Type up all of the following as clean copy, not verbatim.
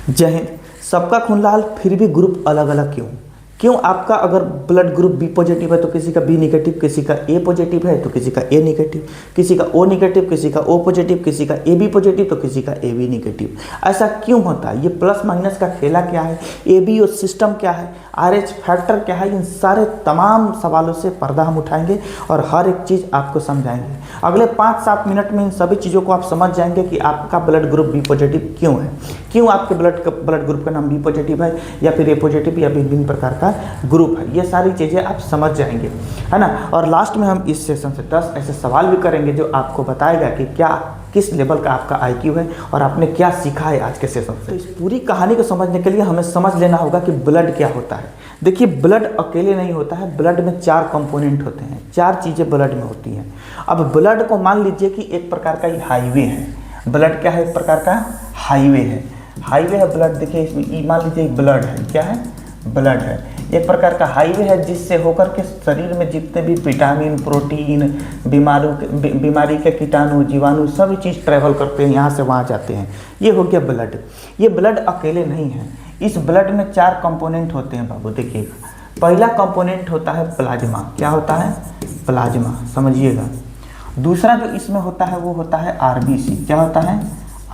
जय हिंद। सबका खून लाल फिर भी ग्रुप अलग अलग क्यों? आपका अगर ब्लड ग्रुप बी पॉजिटिव है तो किसी का बी निगेटिव, किसी का ए पॉजिटिव है तो किसी का ए निगेटिव, किसी का ओ निगेटिव, किसी का ओ पॉजिटिव, किसी का ए बी पॉजिटिव तो किसी का ए बी निगेटिव। ऐसा क्यों होता है? ये प्लस माइनस का खेला क्या है? ए बी ओ सिस्टम क्या है? RH फैक्टर क्या है? इन सारे तमाम सवालों से पर्दा हम उठाएंगे और हर एक चीज़ आपको समझाएंगे। अगले 5-7 मिनट में इन सभी चीज़ों को आप समझ जाएंगे कि आपका ब्लड ग्रुप बी पॉजिटिव क्यों है, क्यों आपके ब्लड ग्रुप का नाम बी पॉजिटिव है या फिर ए पॉजिटिव या भिन्न प्रकार का ग्रुप है। ये सारी चीज़ें आप समझ जाएंगे, है ना। और लास्ट में हम इस सेशन से 10 ऐसे सवाल भी करेंगे जो आपको बताएगा कि क्या किस लेवल का आपका IQ है और आपने क्या सीखा है आज के सेशन से। तो इस पूरी कहानी को समझने के लिए हमें समझ लेना होगा कि ब्लड क्या होता है। देखिए, ब्लड अकेले नहीं होता है, ब्लड में 4 कंपोनेंट होते हैं, 4 चीज़ें ब्लड में होती हैं। अब ब्लड को मान लीजिए कि एक प्रकार का ये हाईवे है। ब्लड क्या है? एक प्रकार का हाईवे है। हाईवे है ब्लड। देखिए इसमें मान लीजिए ब्लड है, क्या है? ब्लड है। एक प्रकार का हाईवे है जिससे होकर के शरीर में जितने भी विटामिन, प्रोटीन, बीमारी के कीटाणु, जीवाणु सभी चीज़ ट्रैवल करते हैं, यहाँ से वहाँ जाते हैं। ये हो गया ब्लड। ये ब्लड अकेले नहीं है, इस ब्लड में 4 कंपोनेंट होते हैं बाबू। देखिएगा, पहला कंपोनेंट होता है प्लाज्मा। क्या होता है? प्लाज्मा, समझिएगा। दूसरा जो इसमें होता है वो होता है RBC। क्या होता है?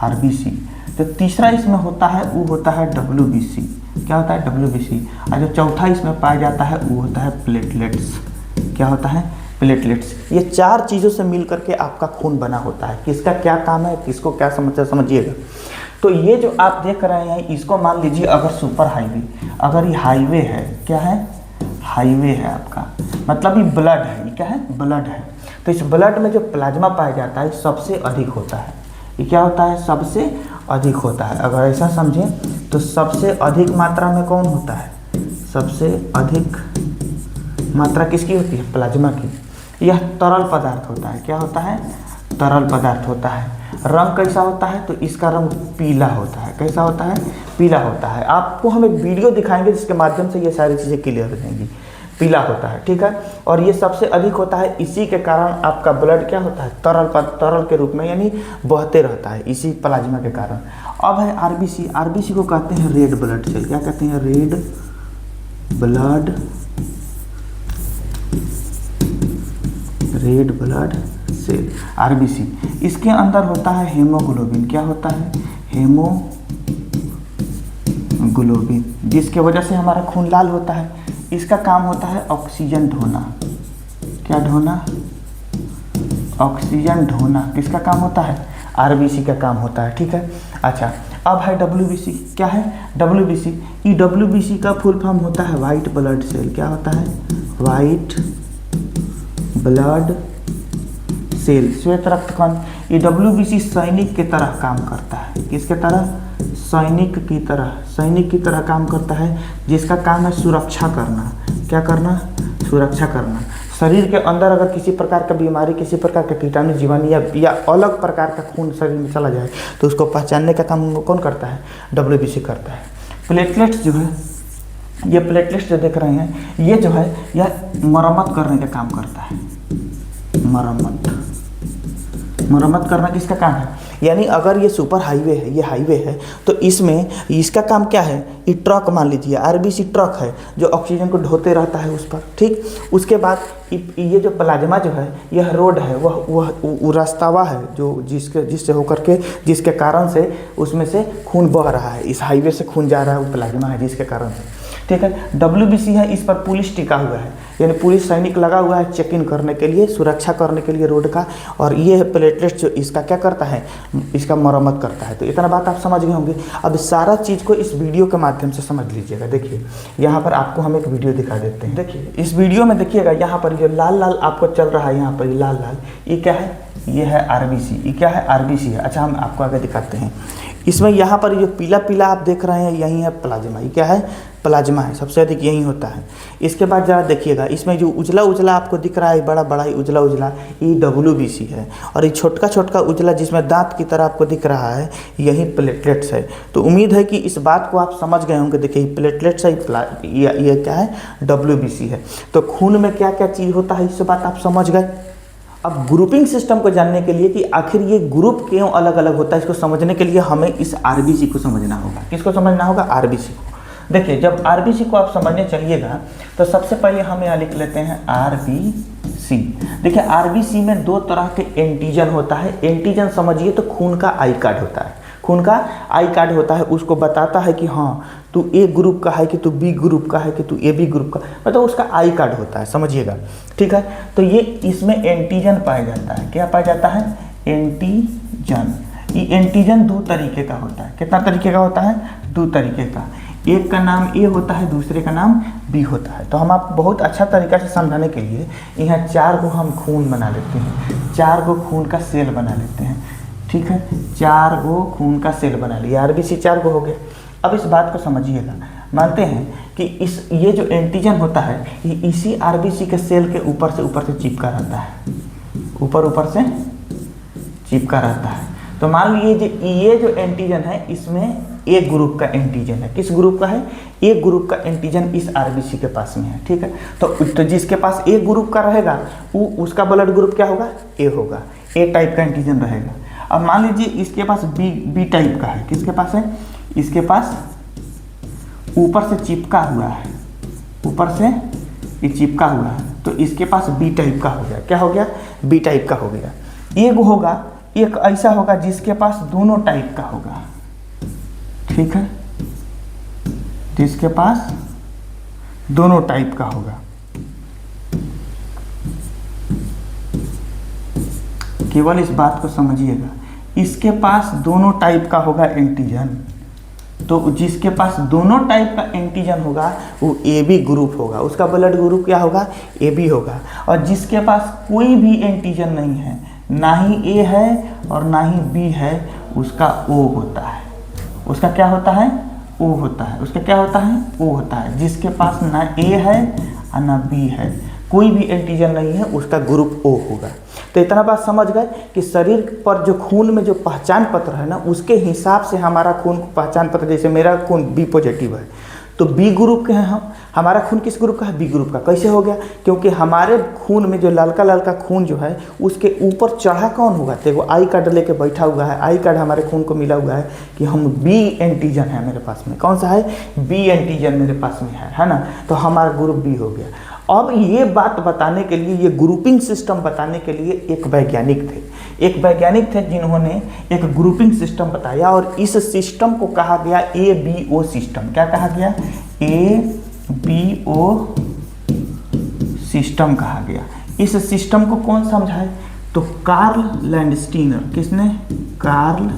RBC। जो तीसरा इसमें होता है वो होता है WBC। क्या होता है? WBC। और जो चौथा इसमें पाया जाता है वो होता है प्लेटलेट्स। क्या होता है? प्लेटलेट्स। ये 4 चीज़ों से मिल करके आपका खून बना होता है। किसका क्या काम है, किसको क्या समझिएगा। तो ये जो आप देख रहे हैं इसको मान लीजिए अगर सुपर हाईवे, अगर ये हाईवे है, क्या है? हाईवे है आपका, मतलब ये ब्लड है। ये क्या है? ब्लड है। तो इस ब्लड में जो प्लाज्मा पाया जाता है सबसे अधिक होता है। ये क्या होता है? सबसे अधिक होता है। अगर ऐसा समझें तो सबसे अधिक मात्रा में कौन होता है? सबसे अधिक मात्रा किसकी होती है? प्लाज्मा की। यह तरल पदार्थ होता है। क्या होता है? तरल पदार्थ होता है। रंग कैसा होता है? तो इसका रंग पीला होता है। कैसा होता है? पीला होता है। आपको हम एक वीडियो दिखाएंगे जिसके माध्यम से ये सारी चीज़ें क्लियर हो जाएंगी। पीला होता है, ठीक है। और ये सबसे अधिक होता है, इसी के कारण आपका ब्लड क्या होता है? तरल के रूप में, यानी बहते रहता है, इसी प्लाज्मा के कारण। अब है RBC। RBC को कहते हैं रेड ब्लड सेल। क्या कहते हैं? Red blood cell, RBC। इसके अंदर होता है हेमोग्लोबिन। क्या होता है? हेमोग्लोबिन, जिसके वजह से हमारा खून लाल होता है। इसका काम होता है ऑक्सीजन ढोना। क्या ढोना? ऑक्सीजन ढोना। किसका काम होता है? RBC का काम होता है, ठीक है। अच्छा, अब है WBC। क्या है? WBC। ये WBC का फुल फॉर्म होता है वाइट ब्लड सेल। क्या होता है? वाइट ब्लड सेल, श्वेत रक्त कण। ये WBC सैनिक की तरह काम करता है। किसके तरह? सैनिक की तरह काम करता है, जिसका काम है सुरक्षा करना। क्या करना? सुरक्षा करना। शरीर के अंदर अगर किसी प्रकार का बीमारी, किसी प्रकार का कीटाणु, जीवाणु या अलग प्रकार का खून शरीर में चला जाए तो उसको पहचानने का काम कौन करता है? WBC करता है। प्लेटलेट्स जो है, ये प्लेटलेट्स जो देख रहे हैं, ये जो है यह मरम्मत करने का काम करता है। मरम्मत करना किसका काम है? यानी अगर ये सुपर हाईवे है, ये हाईवे है, तो इसमें इसका काम क्या है? ये ट्रक मान लीजिए, RBC ट्रक है जो ऑक्सीजन को ढोते रहता है उस पर, ठीक। उसके बाद ये जो प्लाज्मा जो है, यह रोड है, वह रास्तावा है जो जिससे होकर के, जिसके कारण से उसमें से खून बह रहा है। इस हाईवे से खून जा रहा है, वो प्लाज्मा है जिसके कारण से, ठीक है। WBC है, इस पर पुलिस टिका हुआ है, यानी पुलिस सैनिक लगा हुआ है चेक इन करने के लिए, सुरक्षा करने के लिए रोड का। और ये प्लेटलेट्स जो इसका क्या करता है? इसका मरम्मत करता है। तो इतना बात आप समझ गए होंगे। अब सारा चीज़ को इस वीडियो के माध्यम से समझ लीजिएगा। देखिए यहाँ पर आपको हम एक वीडियो दिखा देते हैं। देखिए इस वीडियो में देखिएगा, यहाँ पर जो लाल लाल आपको चल रहा है, यहाँ पर ये लाल लाल, ये क्या है? ये है RBC। ये क्या है? RBC है। अच्छा, हम आपको आगे दिखाते हैं। इसमें यहाँ पर जो पीला पीला आप देख रहे हैं, यही है प्लाज्मा। ये क्या है? प्लाज्मा है, सबसे अधिक यही होता है। इसके बाद ज़रा देखिएगा, इसमें जो उजला उजला आपको दिख रहा है, बड़ा बड़ा ही उजला उजला, ये WBC है। और ये छोटका छोटका उजला जिसमें दांत की तरह आपको दिख रहा है, यही प्लेटलेट्स है। तो उम्मीद है कि इस बात को आप समझ गए होंगे। देखिए प्लेटलेट्स है, ये क्या है? WBC है। तो खून में क्या क्या चीज़ होता है, इस बात आप समझ गए। अब ग्रुपिंग सिस्टम को जानने के लिए कि आखिर ये ग्रुप क्यों अलग अलग होता है, इसको समझने के लिए हमें इस आरबीसी को समझना होगा। किसको समझना होगा? आरबीसी को। देखिए, जब आरबीसी को आप समझने चलिएगा तो सबसे पहले हम यहाँ लिख लेते हैं आरबीसी। देखिए, आरबीसी में दो तरह के एंटीजन होता है। एंटीजन समझिए तो खून का आई कार्ड होता है। खून का आई कार्ड होता है, उसको बताता है कि हाँ तू ए ग्रुप का है, कि तू बी ग्रुप का है, कि तू ए बी ग्रुप का, मतलब उसका आई कार्ड होता है, समझिएगा। ठीक है, तो ये इसमें एंटीजन पाया जाता है। क्या पाया जाता है? एंटीजन। ये एंटीजन दो तरीके का होता है। कितना तरीके का होता है? दो तरीके का। एक का नाम ए होता है, दूसरे का नाम बी होता है। तो हम आप बहुत अच्छा तरीका से समझाने के लिए यहाँ 4 को हम खून बना लेते हैं, 4 को खून का सेल बना लेते हैं। ठीक है, 4 को खून का सेल बना लिया, आरबीसी 4 को हो गया। अब इस बात को समझिएगा, मानते हैं कि ये जो एंटीजन होता है ये इसी आरबीसी के सेल के ऊपर से चिपका रहता है, ऊपर से चिपका रहता है। तो मान लीजिए ये जो एंटीजन है इसमें ए ग्रुप का एंटीजन है। किस ग्रुप का है? ए ग्रुप का एंटीजन इस आरबीसी के पास में है। ठीक है, तो जिसके पास ए ग्रुप का रहेगा वो उसका ब्लड ग्रुप क्या होगा? ए होगा, ए टाइप का एंटीजन रहेगा। अब मान लीजिए इसके पास बी टाइप का है। किसके पास है? इसके पास ऊपर से चिपका हुआ है, ऊपर से ये चिपका हुआ है, तो इसके पास बी टाइप का हो गया। क्या हो गया? बी टाइप का हो गया। एक होगा, एक ऐसा होगा जिसके पास दोनों टाइप का होगा। ठीक है, जिसके पास दोनों टाइप का होगा। केवल इस बात को समझिएगा, इसके पास दोनों टाइप का होगा एंटीजन। तो जिसके पास दोनों टाइप का एंटीजन होगा वो ए बी ग्रुप होगा, उसका ब्लड ग्रुप क्या होगा? ए बी होगा। और जिसके पास कोई भी एंटीजन नहीं है, ना ही ए है और ना ही बी है, उसका ओ होता है। उसका क्या होता है? ओ होता है। उसका क्या होता है? ओ होता है। जिसके पास ना ए है और ना बी है, कोई भी एंटीजन नहीं है, उसका ग्रुप ओ होगा। तो इतना बात समझ गए कि शरीर पर जो खून में जो पहचान पत्र है ना, उसके हिसाब से हमारा खून पहचान पत्र, जैसे मेरा खून बी पॉजिटिव है तो बी ग्रुप के हैं हम। हमारा खून किस ग्रुप का है? बी ग्रुप का। कैसे हो गया? क्योंकि हमारे खून में जो ललका खून जो है उसके ऊपर चढ़ा कौन होगा? तो वो आई कार्ड लेके बैठा हुआ है। आई कार्ड हमारे खून को मिला हुआ है कि हम बी एंटीजन है मेरे पास में। कौन सा है? बी एंटीजन मेरे पास में है ना। तो हमारा ग्रुप बी हो गया। अब ये बात बताने के लिए, ये ग्रुपिंग सिस्टम बताने के लिए एक वैज्ञानिक थे जिन्होंने एक ग्रुपिंग सिस्टम बताया, और इस सिस्टम को कहा गया ABO सिस्टम। क्या कहा गया? ABO सिस्टम कहा गया। इस सिस्टम को कौन समझाए? तो कार्ल लैंडस्टीनर। किसने? कार्ल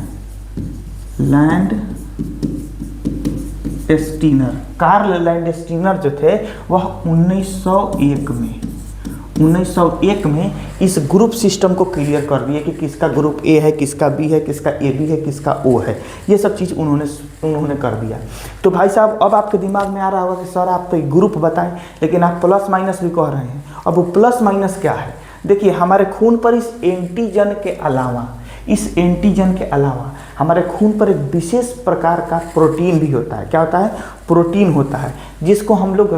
लैंडस्टीनर जो थे वह 1901 में इस ग्रुप सिस्टम को क्लियर कर दिए कि किसका ग्रुप ए है, किसका बी है, किसका ए बी है, किसका ओ है। ये सब चीज़ उन्होंने कर दिया। तो भाई साहब, अब आपके दिमाग में आ रहा होगा कि सर आप तो ग्रुप बताएं, लेकिन आप प्लस माइनस भी कह रहे हैं। अब वो प्लस माइनस क्या है? देखिए, हमारे खून पर इस एंटीजन के अलावा हमारे खून पर एक विशेष प्रकार का प्रोटीन भी होता है। क्या होता है? प्रोटीन होता है, जिसको हम लोग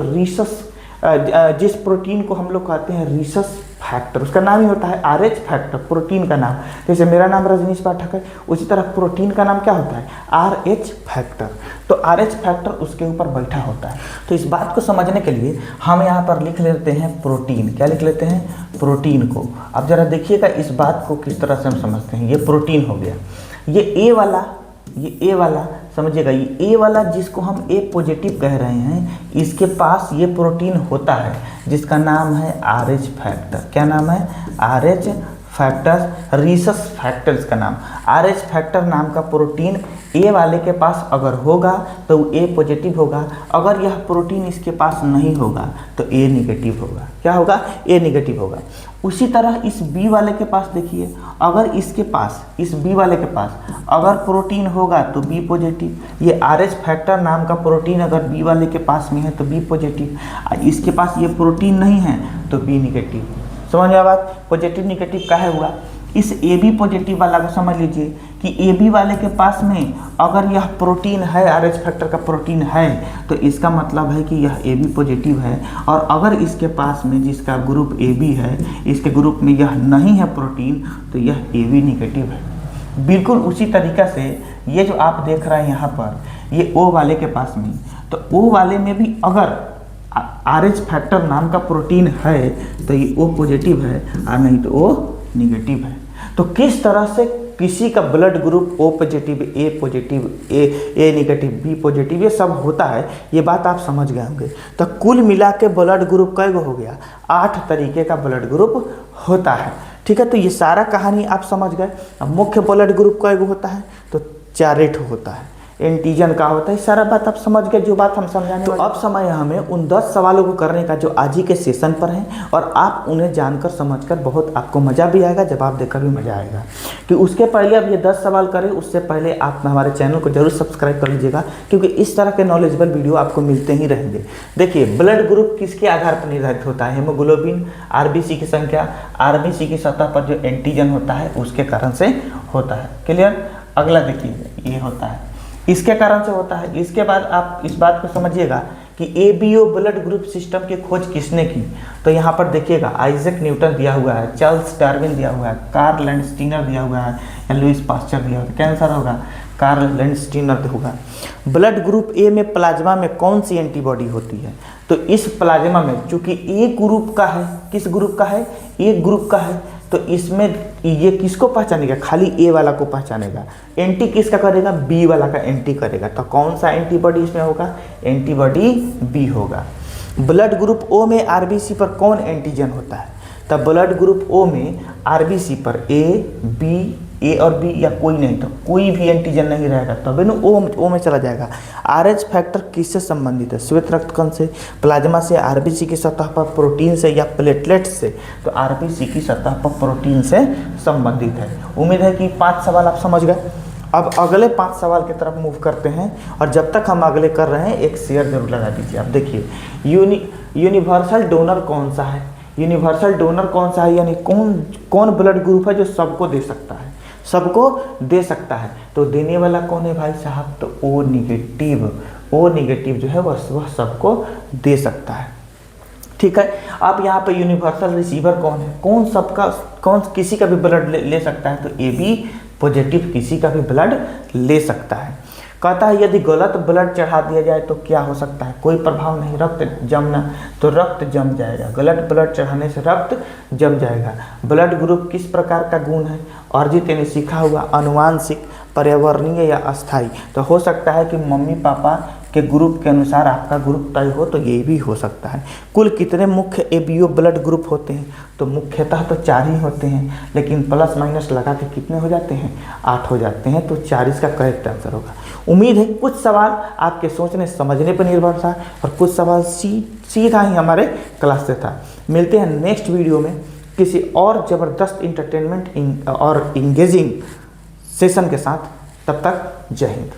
जिस प्रोटीन को हम लोग कहते हैं रिसस फैक्टर। उसका नाम ही होता है RH फैक्टर, प्रोटीन का नाम। जैसे मेरा नाम रजनीश पाठक है, उसी तरह प्रोटीन का नाम क्या होता है? RH factor. तो RH फैक्टर उसके ऊपर बैठा होता है। तो इस बात को समझने के लिए हम यहाँ पर लिख लेते हैं प्रोटीन। क्या लिख लेते हैं? प्रोटीन को। अब जरा देखिएगा इस बात को किस तरह से हम समझते हैं। ये प्रोटीन हो गया। ये ए वाला समझिएगा, ये ए वाला जिसको हम ए पॉजिटिव कह रहे हैं, इसके पास ये प्रोटीन होता है जिसका नाम है RH फैक्टर। क्या नाम है? RH फैक्टर, रिसस फैक्टर इसका नाम। RH फैक्टर नाम का प्रोटीन ए वाले के पास अगर होगा तो ए पॉजिटिव होगा। अगर यह प्रोटीन इसके पास नहीं होगा तो ए निगेटिव होगा। क्या होगा? ए निगेटिव होगा। उसी तरह इस बी वाले के पास देखिए, अगर इस बी वाले के पास अगर प्रोटीन होगा तो बी पॉजिटिव। ये RH फैक्टर नाम का प्रोटीन अगर बी वाले के पास में है तो बी पॉजिटिव। इसके पास ये प्रोटीन नहीं है तो बी निगेटिव। समझ में बात? पॉजिटिव निगेटिव काहे हुआ? इस AB पॉजिटिव वाला को समझ लीजिए कि ए बी वाले के पास में अगर यह प्रोटीन है, RH फैक्टर का प्रोटीन है, तो इसका मतलब है कि यह ए बी पॉजिटिव है। और अगर इसके पास में जिसका ग्रुप ए बी है, इसके ग्रुप में यह नहीं है प्रोटीन, तो यह ए बी निगेटिव है। बिल्कुल उसी तरीक़ा से ये जो आप देख रहे हैं यहाँ पर, ये O वाले के पास में, तो O वाले में भी अगर RH फैक्टर नाम का प्रोटीन है तो ये O पॉजिटिव है और नहीं तो O निगेटिव है। तो किस तरह से किसी का blood group O positive, A positive, A negative, B positive, ये सब होता है, ये बात आप समझ गए होंगे। तो कुल मिला के ब्लड ग्रुप कई गो हो गया? 8 तरीके का ब्लड ग्रुप होता है। ठीक है, तो ये सारा कहानी आप समझ गए। अब मुख्य ब्लड ग्रुप कई गो होता है? तो 4 होता है। एंटीजन का होता है, सारा बात आप समझ गए, जो बात हम समझाने। तो अब समय है हमें उन 10 सवालों को करने का जो आज ही के सेशन पर हैं, और आप उन्हें जानकर समझकर बहुत आपको मज़ा भी आएगा, जवाब देकर भी मज़ा आएगा। कि उसके पहले अब ये 10 सवाल करें उससे पहले आप हमारे चैनल को जरूर सब्सक्राइब कर लीजिएगा, क्योंकि इस तरह के नॉलेजेबल वीडियो आपको मिलते ही रहेंगे। देखिए, ब्लड ग्रुप किसके आधार पर निर्धारित होता है? हेमोग्लोबिन, RBC की संख्या, RBC की सतह पर जो एंटीजन होता है उसके कारण से होता है। क्लियर? अगला देखिए, ये होता है, इसके कारण से होता है। इसके बाद आप इस बात को समझिएगा कि ABO ब्लड ग्रुप सिस्टम की खोज किसने की? तो यहाँ पर देखिएगा, आइजैक न्यूटन दिया हुआ है, चार्ल्स डार्विन दिया हुआ है, कार्ल लैंडस्टीनर दिया हुआ है, या लुईस पास्चर दिया हुआ है। कैंसर होगा, कार्ल लैंडस्टीनर होगा। ब्लड ग्रुप A में प्लाज्मा में कौन सी एंटीबॉडी होती है? तो इस प्लाज्मा में चूंकि A ग्रुप का है, किस ग्रुप का है? A ग्रुप का है, तो इसमें ये किसको पहचानेगा? खाली A वाला को पहचानेगा। एंटी किसका करेगा? B वाला का एंटी करेगा। तो कौन सा एंटीबॉडी इसमें होगा? एंटीबॉडी B होगा। ब्लड ग्रुप O में RBC पर कौन एंटीजन होता है? तब ब्लड ग्रुप O में RBC पर A और B या कोई नहीं, तो कोई भी एंटीजन नहीं रहेगा, तब ना O में चला जाएगा। RH फैक्टर किससे संबंधित है? श्वेत रक्त कण से, प्लाज्मा से, RBC की सतह पर प्रोटीन से, या प्लेटलेट्स से? तो RBC की सतह पर प्रोटीन से संबंधित है। उम्मीद है कि 5 सवाल आप समझ गए। अब अगले 5 सवाल की तरफ मूव करते हैं, और जब तक हम अगले कर रहे हैं एक शेयर जरूर लगा दीजिए। अब देखिए, यूनिवर्सल डोनर कौन सा है? यूनिवर्सल डोनर कौन सा है, यानी कौन ब्लड ग्रुप है जो सबको दे सकता है, सबको दे सकता है? तो देने वाला कौन है भाई साहब? तो O निगेटिव जो है वह सबको दे सकता है। ठीक है, आप यहाँ पे यूनिवर्सल रिसीवर कौन है? कौन किसी का भी ब्लड ले सकता है? तो AB पॉजिटिव किसी का भी ब्लड ले सकता है। कहता है यदि गलत ब्लड चढ़ा दिया जाए तो क्या हो सकता है? कोई प्रभाव नहीं, रक्त जमना, तो रक्त जम जाएगा। गलत ब्लड चढ़ाने से रक्त जम जाएगा। ब्लड ग्रुप किस प्रकार का गुण है? अर्जित यानी सीखा हुआ, अनुवांशिक, पर्यावरणीय या अस्थायी? तो हो सकता है कि मम्मी पापा के ग्रुप के अनुसार आपका ग्रुप तय हो, तो ये भी हो सकता है। कुल कितने मुख्य ABO ब्लड ग्रुप होते हैं? तो मुख्यतः तो 4 ही होते हैं, लेकिन प्लस माइनस लगा के कितने हो जाते हैं? 8 हो जाते हैं। तो 4 इसका करेक्ट आंसर होगा। उम्मीद है कुछ सवाल आपके सोचने समझने पर निर्भर था, और कुछ सवाल सीधा ही हमारे क्लास से था। मिलते हैं नेक्स्ट वीडियो में किसी और ज़बरदस्त इंटरटेनमेंट और इंगेजिंग सेशन के साथ। तब तक जय हिंद।